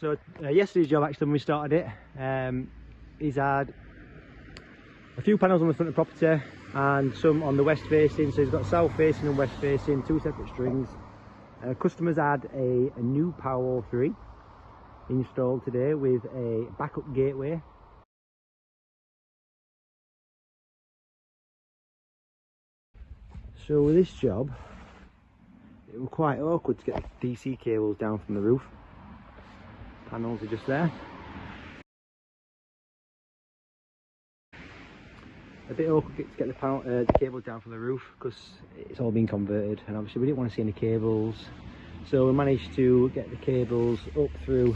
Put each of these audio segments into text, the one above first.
So yesterday's job, actually, when we started it, he's had a few panels on the front of the property and some on the west facing. So he's got south facing and west facing, two separate strings. Customers had a new Powerwall 3 installed today with a backup gateway. So with this job, it was quite awkward to get the DC cables down from the roof. Panels are just there. A bit awkward to get the cables down from the roof because it's all been converted, and obviously we didn't want to see any cables, so we managed to get the cables up through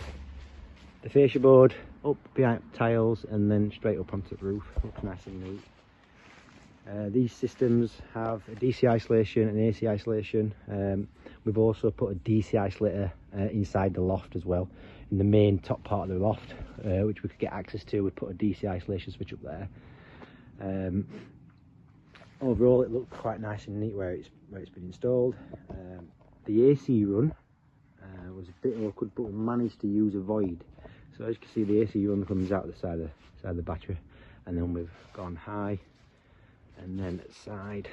the fascia board, up behind tiles, and then straight up onto the roof. Looks nice and neat. These systems have a DC isolation and AC isolation. We've also put a DC isolator inside the loft as well, in the main top part of the loft, which we could get access to. We put a DC isolation switch up there. Overall, it looks quite nice and neat where it's been installed. The AC run was a bit awkward, but we managed to use a void. So as you can see, the AC run comes out the side of the battery, and then we've gone high. And then at the side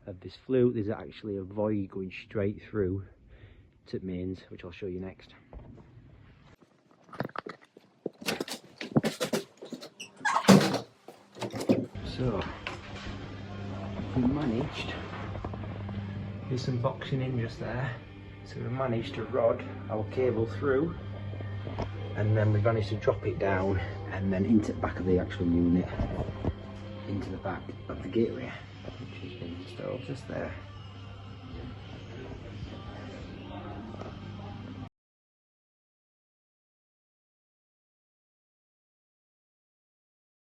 of this flute, there's actually a void going straight through to mains, which I'll show you next. So we managed, there's some boxing in just there, so we managed to rod our cable through, and then we managed to drop it down and then into the back of the actual unit, into the back of the gateway, which has been installed just there.